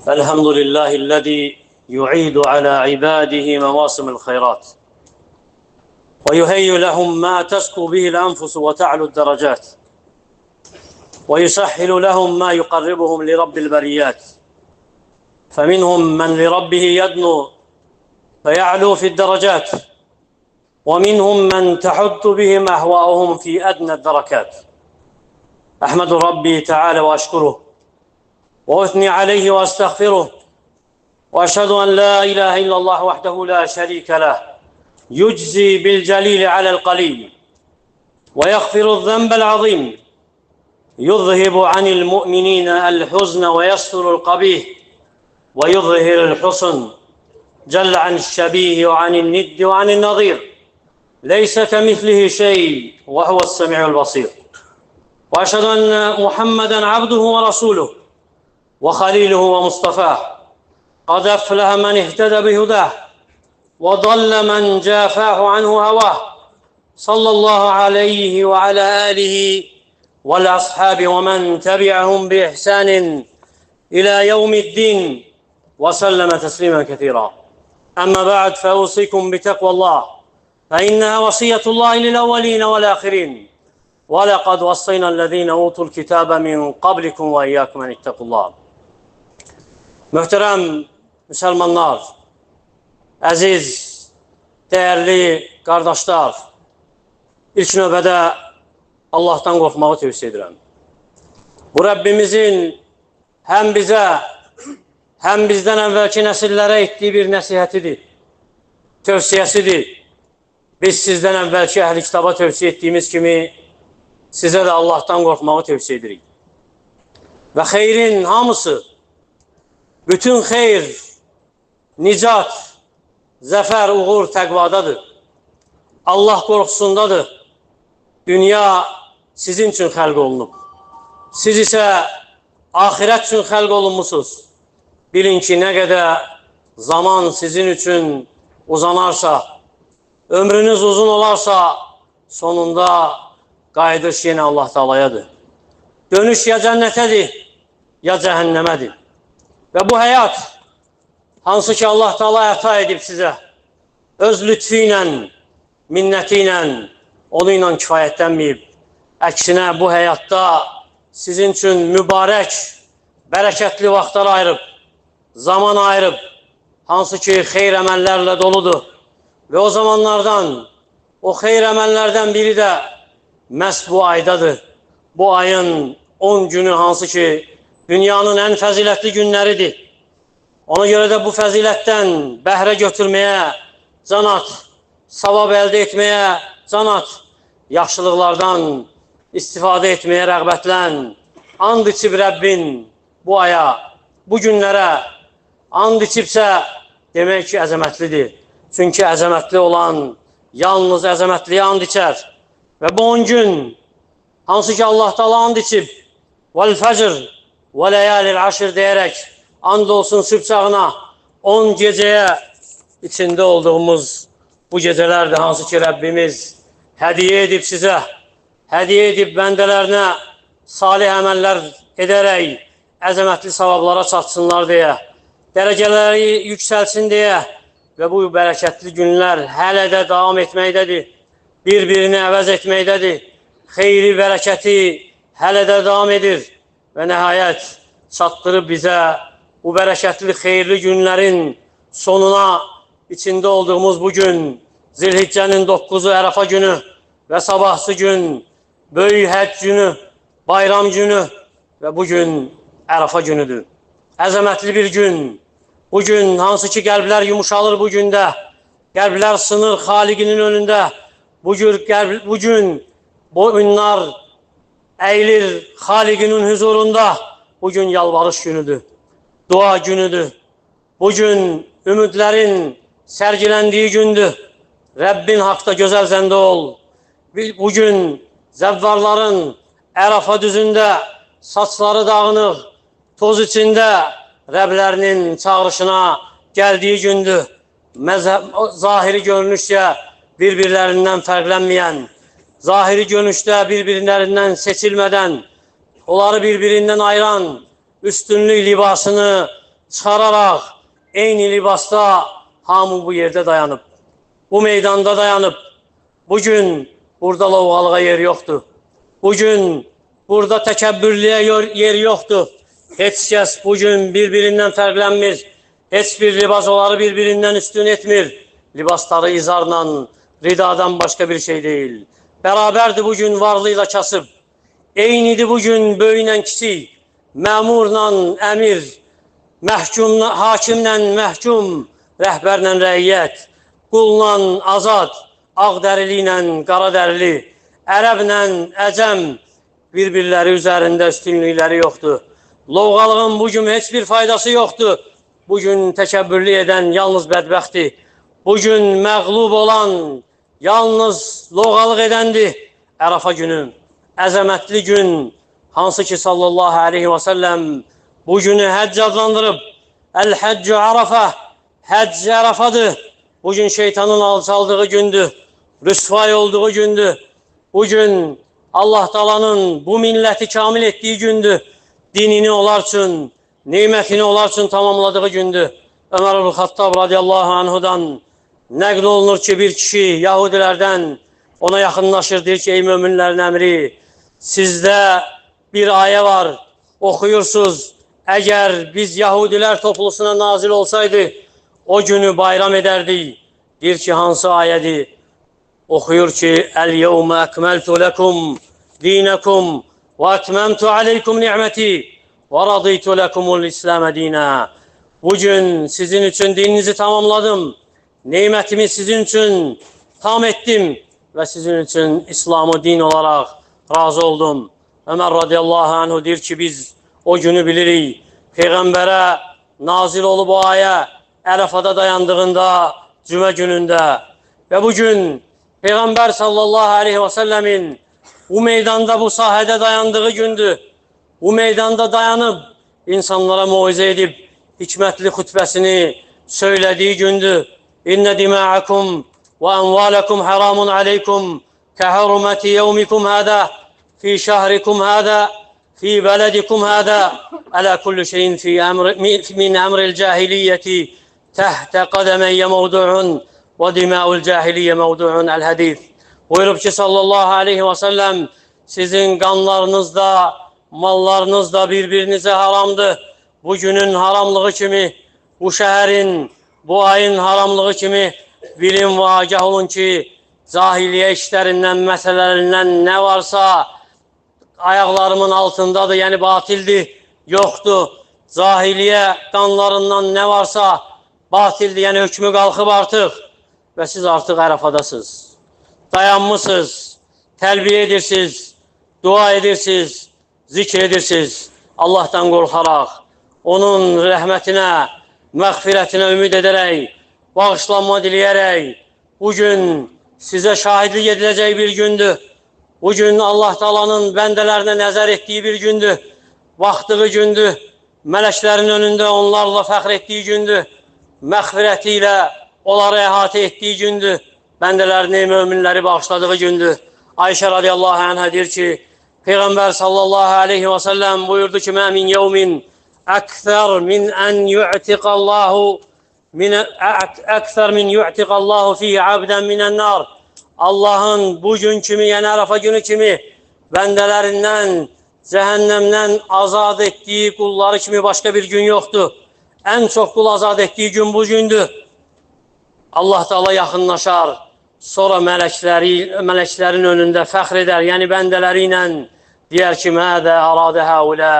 الحمد لله الذي يعيد على عباده مواسم الخيرات ويهيئ لهم ما تزكو به الأنفس وتعلو الدرجات ويسهل لهم ما يقربهم لرب البريات، فمنهم من لربه يدنو فيعلو في الدرجات، ومنهم من تحط بهم أهواؤهم في أدنى الدركات. أحمد ربي تعالى وأشكره وأثني عليه وأستغفره، وأشهد أن لا إله إلا الله وحده لا شريك له، يجزي بالجليل على القليل ويغفر الذنب العظيم، يذهب عن المؤمنين الحزن ويستر القبيح ويظهر الحسن، جل عن الشبيه وعن الند وعن النظير، ليس كمثله شيء وهو السميع البصير. وأشهد أن محمدًا عبده ورسوله وخليله ومصطفاه، قد أفلح من اهتدى بهداه وضل من جافاه عنه هواه، صلى الله عليه وعلى آله والأصحاب ومن تبعهم بإحسان إلى يوم الدين وسلم تسليما كثيرا. أما بعد، فأوصيكم بتقوى الله، فإنها وصية الله للأولين والآخرين، ولقد وصينا الذين أوتوا الكتاب من قبلكم وإياكم أن اتقوا الله. Möhtərəm müsəlmanlar, əziz, dəyərli qardaşlar, ilk növbədə Allahdan qorxmağı tövsiyə edirəm. Bu Rəbbimizin həm bizə, həm bizdən əvvəlki nəsillərə etdiyi bir nəsihətidir, tövsiyəsidir. Biz sizdən əvvəlki əhl-i kitaba tövsiyə etdiyimiz kimi sizə də Allahdan qorxmağı tövsiyə edirik. Və xeyrin hamısı, bütün xeyr, nicat, zəfər, uğur təqvadadır. Allah qorxusundadır. Dünya sizin üçün xəlq olunub. Siz isə axirət üçün xəlq olunmusunuz. Bilin ki, nə qədər zaman sizin üçün uzanarsa, ömrünüz uzun olarsa, sonunda qayıdış yenə Allah Teala'yadır. Dönüş ya cənnətədir, ya cəhənnəmədir. Və bu həyat, hansı ki Allah Teala əta edib sizə, öz lütfü ilə, minnəti ilə, onu ilə kifayətlənməyib. Əksinə bu həyatda sizin üçün mübarək, bərəkətli vaxtlar ayırıb, zaman ayırıb, hansı ki xeyr əməllərlə doludur. Və o zamanlardan, o xeyr əməllərdən biri də məhz bu aydadır. Bu ayın 10 günü hansı ki dünyanın ən fəzilətli günləridir. Ona görə də bu fəzilətdən bəhrə götürməyə can at, savab əldə etməyə can at, yaxşılıqlardan istifadə etməyə rəğbətlən. And içib Rəbbin bu aya, bu günlərə and içibsə demək ki əzəmətlidir. Çünki əzəmətli olan yalnız əzəmətliyə and içər. Və bu 10 gün hansı ki Allah Teala and içib vəl-fəcr və ləyalil aşr deyərək and olsun sübh çağına 10 gecəyə içində olduğumuz bu gecələrdir, hansı ki Rəbbimiz hədiyə edib sizə, hədiyə edib bəndələrinə salih əməllər edərək əzəmətli savablara çatsınlar deyə, dərəcələri yüksəlsin deyə. Və bu bərəkətli günlər hələ də davam etməkdədir, bir-birini əvəz etməkdədir, xeyri, bərəkəti hələ də davam edir. Və nəhayət çatdırıb bizə bu bərəkətli, xeyirli günlərin sonuna içində olduğumuz bu gün, Zilhiccənin 9-u Ərəfa günü və sabahsı gün Böyük Həcc günü, bayram günü və bu gün Ərəfa günüdür. Əzəmətli bir gün. Bu gün hansı ki qəlblər yumuşalır bu gündə, qəlblər sınır Xaliqinin önündə. Bu gün boyunlar əyilir Xaliqinin huzurunda. Bugün yalvarış günüdür, dua günüdür. Bugün ümidlərin sərgiləndiyi gündür. Rəbbin haqda gözəl zəndə ol. Bugün zəvvarların Ərəfa düzündə saçları dağınıq, toz içində Rəblərinin çağırışına gəldiyi gündür. Zahiri görünüşdə bir-birlərindən fərqlənməyən, zahiri görünüşdə bir-birlərindən seçilmədən, onları bir-birindən ayıran üstünlük libasını çıxararaq eyni libasda hamı bu yerdə dayanıb, bu meydanda dayanıb. Bugün burada lovğalığa yer yoxdur. Bugün burada təkəbbürlüyə yer yoxdur. Heç kəs bugün bir-birindən fərqlənmir. Heç bir libas onları bir-birindən üstün etmir. Libasları izarla, ridadan başqa bir şey deyil. Bərabərdir bugün varlığıyla kasıb. Eynidir bugün böyüylə kiçik, məmurla əmir, məhkumla, hakimlə məhkum, rəhbərlə rəiyyət, qulla azad, ağ dərili ilə qara dərili, ərəblə əcəm bir-birləri üzərində üstünlükləri yoxdur. Lovğalığın bugün heç bir faydası yoxdur. Bugün təkəbbürlü edən yalnız bədbəxtdir. Bugün məğlub olan yalnız lovğalıq edəndir. Ərafa günü, əzəmətli gün, hansı ki sallallahu aleyhi və səlləm bu günü həcc adlandırıb. Əl-həccü ərafə, həcc ərafadır. Bugün şeytanın alçaldığı gündür, rüsvay olduğu gündür. Bugün Allah Taala'nın bu milləti kamil etdiyi gündür. Dinini onlar üçün, nimətini onlar üçün tamamladığı gündür. Ömər ibn Xattab radiyallahu anhudan nəql olunur ki, bir kişi Yahudilərdən ona yaxınlaşır, deyir ki, ey möminlərin əmri, sizdə bir ayə var, oxuyursuz. Əgər biz Yahudilər toplusuna nazil olsaydı, o günü bayram edərdik. Deyir ki, hansı ayədir? Oxuyur ki, Əl-yevmə əkməltu ləkum dinəkum və ətməmtu aleykum ni'məti və radıytu ləkumul İsləmə dinə. Bugün sizin üçün dininizi tamamladım, nimətimi sizin üçün tam etdim və sizin üçün İslamı din olaraq razı oldum. Ömər radiyallahu anhu deyir ki, biz o günü bilirik. Peyğəmbərə nazil olub o ayə Ərəfada dayandığında, cümə günündə. Və bugün Peyğəmbər sallallahu aleyhi və səlləmin bu meydanda, bu sahədə dayandığı gündür. Bu meydanda dayanıb, insanlara muizə edib, hikmətli xütbəsini söylədiyi gündür. İnnə dima'akum və ənvalakum haramun aleykum kəhərüməti yevmikum hədə fi şəhrikum hədə fi bəledikum hədə ələ kullu şeyin min əmril cahiliyyəti təhtə qədəməyyə mevdu'un və dima'ul cahiliyyə mevdu'un əl-hədith. Buyurub ki, sallallahu aleyhi və səlləm, sizin qanlarınızda, mallarınızda bir-birinizə haramdır. Bu günün haramlığı kimi, bu şəhərin, bu ayın haramlığı kimi bilin və agah olun ki, cahiliyə işlərindən, məsələlərindən nə varsa ayaqlarımın altındadır, yəni batildir, yoxdur. Cahiliyə qanlarından nə varsa batildir, yəni hökmü qalxıb artıq və siz artıq Ərəfadasınız. Dayanmışsınız, təlbiyə edirsiniz, dua edirsiniz, zikr edirsiniz. Allahdan qorxaraq, onun rəhmətinə, məğfirətinə ümid edərək, bağışlanma diləyərək, bugün sizə şahidlik ediləcək bir gündür. Bugün Allah Taala'nın bəndələrinə nəzər etdiyi bir gündür. Vaxtığı gündür, mələklərin önündə onlarla fəxr etdiyi gündür. Məğfirəti ilə onları əhatə etdiyi gündür. Bəndələrini, möminləri bağışladığı gündür. Ayşə radiyallahu anhə deyir ki, Peyğəmbər sallallahu aleyhi və səlləm buyurdu ki, mə min yevmin əksər min ən yu'tiqallahu əksər min yu'tiqallahu fihi abdən minən nar. Allahın bugün kimi, yəni Ərəfa günü kimi bəndələrindən, cəhənnəmdən azad etdiyi qulları kimi başqa bir gün yoxdur. Ən çox qul azad etdiyi gün bu gündür. Allah Taala yaxınlaşar, sonra mələklərin önündə fəxr edər, yəni bəndələri ilə deyər ki, mədə əradə həulə,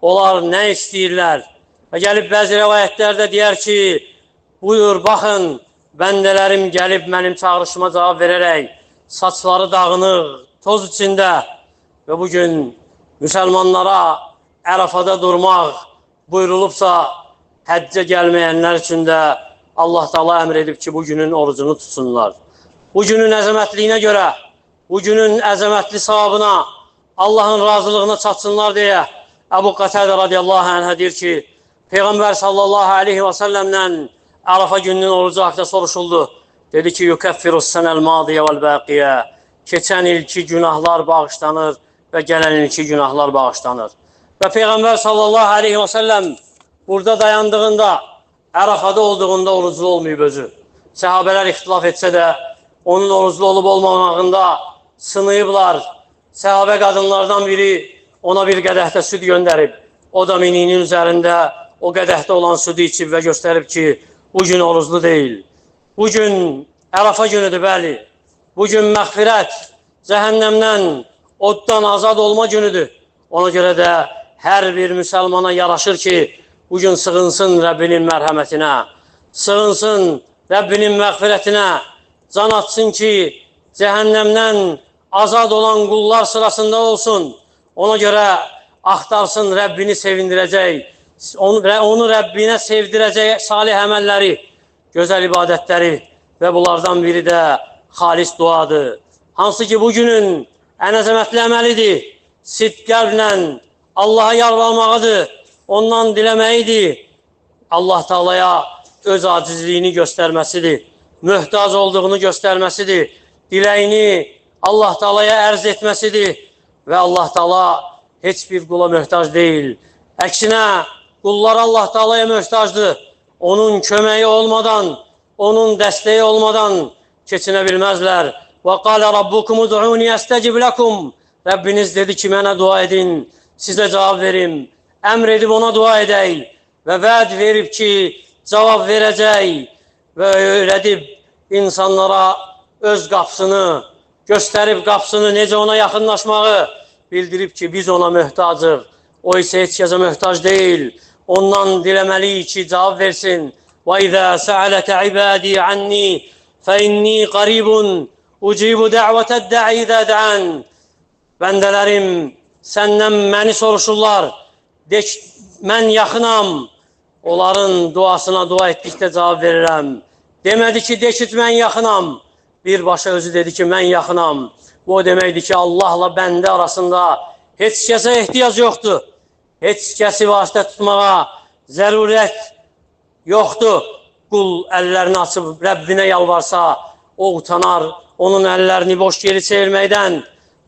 onlar nə istəyirlər? Və gəlib bəzi rəvayətlərdə deyər ki, buyur, baxın, bəndələrim gəlib mənim çağrışıma cavab verərək, saçları dağınıq, toz içində və bugün müsəlmanlara Ərəfada durmaq buyurulubsa, həccə gəlməyənlər üçün də Allah Taala əmr edib ki, bu günün orucunu tutsunlar. Bu günün əzəmətliyinə görə, bu günün əzəmətli savabına, Allahın razılığına çatsınlar deyə Əbu Qatadə radiyallahu anhə deyir ki, Peyğəmbər sallallahu aleyhi və səlləmdən Ərəfa gününün orucu haqda soruşuldu. Dedi ki, yukəffirus sənəl madiyə vəl-bəqiyə. Keçən ilki günahlar bağışlanır və gələn ilki günahlar bağışlanır. Və Peyğəmbər sallallahu aleyhi və səlləm burada dayandığında, Ərafada olduğunda oruclu olmayıb özü. Səhabələr ixtilaf etsə də, onun oruclu olub olmamağında sınıyıblar. Səhabə qadınlardan biri ona bir qədəhdə süd göndərib. O da mininin üzərində o qədəhdə olan südü içib və göstərib ki, bugün oruclu deyil. Bugün Ərafa günüdür, bəli. Bugün məğfirət, cəhənnəmdən, oddan azad olma günüdür. Ona görə də hər bir müsəlmana yaraşır ki, bugün sığınsın Rəbbinin mərhəmətinə, sığınsın Rəbbinin məğfirətinə, can atsın ki, cəhənnəmdən azad olan qullar sırasında olsun. Ona görə axtarsın Rəbbini sevindirəcək, onu Rəbbinə sevdirəcək salih əməlləri, gözəl ibadətləri və bunlardan biri də xalis duadır. Hansı ki, bugünün ən əzəmətli əməlidir, sidq qəlblə Allaha yalvarmağıdır, ondan diləməyidir, Allah Taalaya öz acizliyini göstərməsidir, möhtac olduğunu göstərməsidir, diləyini Allah Taalaya ərz etməsidir və Allah Taala heç bir qula möhtac deyil. Əksinə, qullar Allah Taalaya möhtacdır. Onun köməyi olmadan, onun dəstəyi olmadan keçinə bilməzlər. Və qalə rabbukum ud'uni estecib lekum. Rəbbiniz dedi ki, mənə dua edin, sizə cavab verim. Əmr edib ona dua edək və vəd verib ki, cavab verəcək və öyrədib insanlara öz qapısını, göstərib qapısını, necə ona yaxınlaşmağı bildirib ki, biz ona möhtacıq. O isə heç kəsə möhtac deyil. Ondan diləməliyik ki, cavab versin. وَإِذَا سَأَلَكَ عِبَادِي عَنِّي فَإِنِّي قَرِيبٌ أُجِيبُ دَعْوَةَ الدَّاعِ إِذَا دَعَانِ. Bəndələrim səndən məni soruşurlar. De ki, mən yaxınam. Onların duasına dua etdikdə cavab verirəm. Demədi ki, de ki, mən yaxınam. Birbaşa özü dedi ki, mən yaxınam. Bu o deməkdir ki, Allahla bəndə arasında heç kəsə ehtiyac yoxdur. Heç kəsi vasitə tutmağa zərurət yoxdur. Qul əllərini açıb Rəbbinə yalvarsa, o utanar, onun əllərini boş geri çevirməkdən.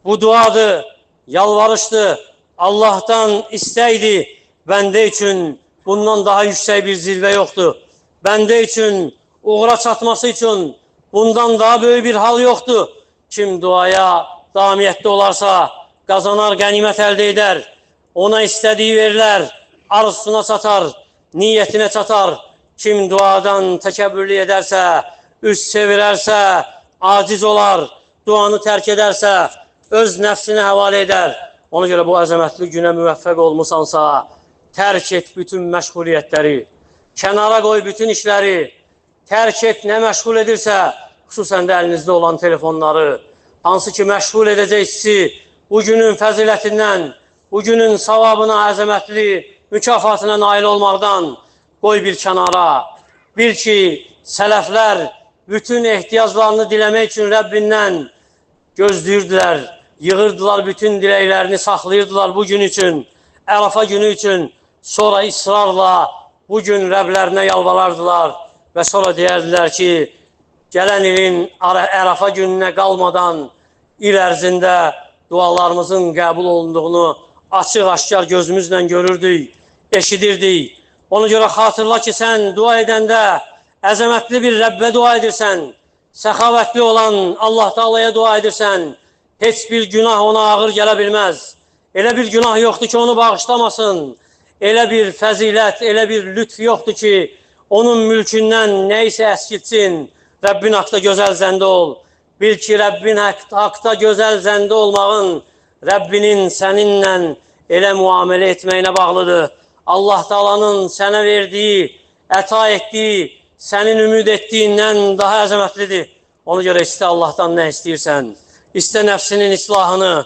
Bu duadır, yalvarışdır, Allah'tan istəydi. Bəndə üçün bundan daha yüksək bir zirvə yoxdur. Bəndə üçün, uğura çatması üçün bundan daha böyük bir hal yoxdur. Kim duaya davamiyyətli olarsa, qazanar, qənimət əldə edər. Ona istədiyi verilər, arzusuna çatar, niyyətinə çatar. Kim duadan təkəbbürlü edərsə, üz çevirərsə, aciz olar, duanı tərk edərsə, öz nəfsini həvalə edər. Ona görə bu əzəmətli günə müvəffəq olmusansa, tərk et bütün məşğuliyyətləri, kənara qoy bütün işləri, tərk et nə məşğul edirsə, xüsusən də əlinizdə olan telefonları, hansı ki məşğul edəcək sizi bugünün fəzilətindən, bugünün savabına, əzəmətli mükafatına nail olmaqdan qoy bir kənara. Bil ki, sələflər bütün ehtiyaclarını diləmək üçün Rəbbindən gözləyirdilər, yığırdılar bütün diləklərini, saxlayırdılar bu gün üçün, Ərafa günü üçün, sonra israrla bugün Rəblərinə yalvarardılar və sonra deyərdilər ki, gələn ilin Ərafa gününə qalmadan il ərzində dualarımızın qəbul olunduğunu açıq-aşkar gözümüzlə görürdük, eşidirdik. Ona görə xatırla ki, sən dua edəndə əzəmətli bir Rəbbə dua edirsən, səxavətli olan Allah Taalaya dua edirsən, heç bir günah ona ağır gələ bilməz. Elə bir günah yoxdur ki, onu bağışlamasın. Elə bir fəzilət, elə bir lütf yoxdur ki, onun mülkündən nə isə əskilsin. Rəbbin haqda gözəl zəndə ol. Bil ki, Rəbbin haqda gözəl zəndə olmağın Rəbbinin səninlə elə müamilə etməyinə bağlıdır. Allah Taalanın sənə verdiyi, əta etdiyi, sənin ümid etdiyindən daha əzəmətlidir. Ona görə istə Allahdan nə istəyirsən, istə nəfsinin islahını,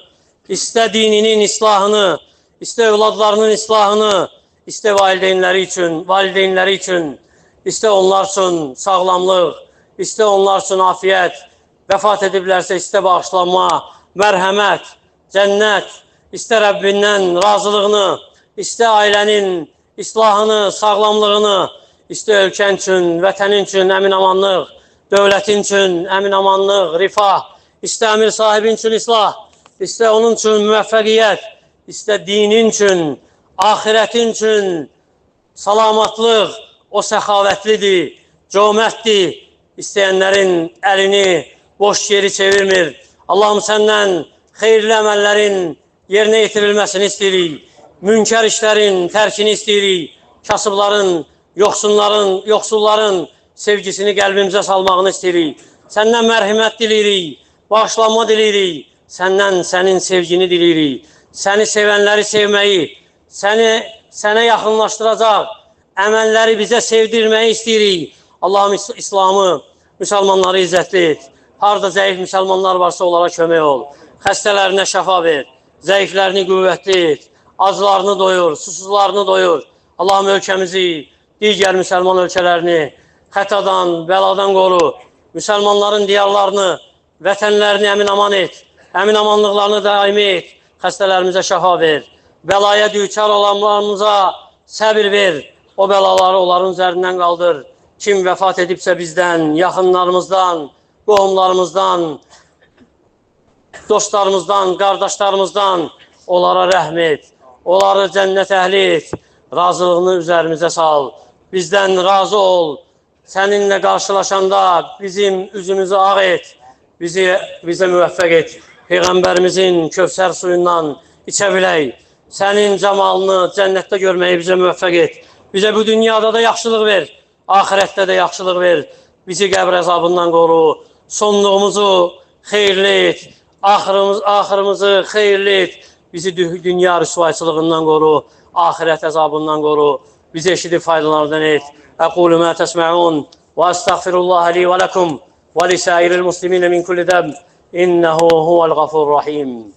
istə dininin islahını, istə övladlarının islahını, istə valideynləri üçün, istə onlar üçün sağlamlıq, istə onlar üçün afiyət, vəfat ediblərsə istə bağışlanma, mərhəmət, cənnət, istə Rəbbindən razılığını, istə ailənin islahını, sağlamlığını, istə ölkən üçün, vətənin üçün əmin-amanlıq, dövlətin üçün əmin-amanlıq, rifah, istə əmir sahibin üçün islah, istə onun üçün müvəffəqiyyət, istə dinin üçün, axirətin üçün, salamatlıq, o səxavətlidir, cömərtdir, istəyənlərin əlini boş yeri çevirmir. Allahım, səndən xeyirli əməllərin yerinə yetirilməsini istəyirik, münkər işlərin tərkini istəyirik, kasıbların, yoxsulların sevgisini qəlbimizə salmağını istəyirik. Səndən mərhəmət diləyirik, bağışlanma diləyirik, sənin sevgini diləyirik. Səni sevənləri sevməyi, sənə yaxınlaşdıracaq əməlləri bizə sevdirməyi istəyirik. Allahım, İslamı, müsəlmanları izzətli et. Harada zəif müsəlmanlar varsa onlara kömək ol. Xəstələrinə şəfa ver, zəiflərini qüvvətli et, acılarını doyur, susuzlarını doyur. Allahım, ölkəmizi, digər müsəlman ölkələrini xətadan, bəladan qoru. Müsəlmanların diyarlarını, vətənlərini əmin-aman et, əmin-amanlıqlarını daimi et. Xəstələrimizə şəfa ver, bəlaya düçar olanlarımıza səbir ver, o bəlaları onların üzərindən qaldır. Kim vəfat edibsə bizdən, yaxınlarımızdan, qohumlarımızdan, dostlarımızdan, qardaşlarımızdan onlara rəhm et, onları cənnət əhli et, razılığını üzərimizə sal, bizdən razı ol, səninlə qarşılaşanda bizim üzümüzü ağ et, bizə müvəffəq et. Peyğəmbərimizin Kövsər suyundan içə bilək, sənin cəmalını cənnətdə görməyi bizə müvəffəq et. Bizə bu dünyada da yaxşılıq ver, ahirətdə də yaxşılıq ver. Bizi qəbr əzabından qoru, sonluğumuzu xeyirli et, axırımızı xeyirli et. Bizi dünya rüsvayçılığından qoru, ahirət əzabından qoru. Bizi eşidib faydalardan et. Əqulu mə təsmə'un və əstəğfirullaha li və ləkum və lisəiril muslimin min kulli dəb. İnnehu huvəl-ğafurur-rahim.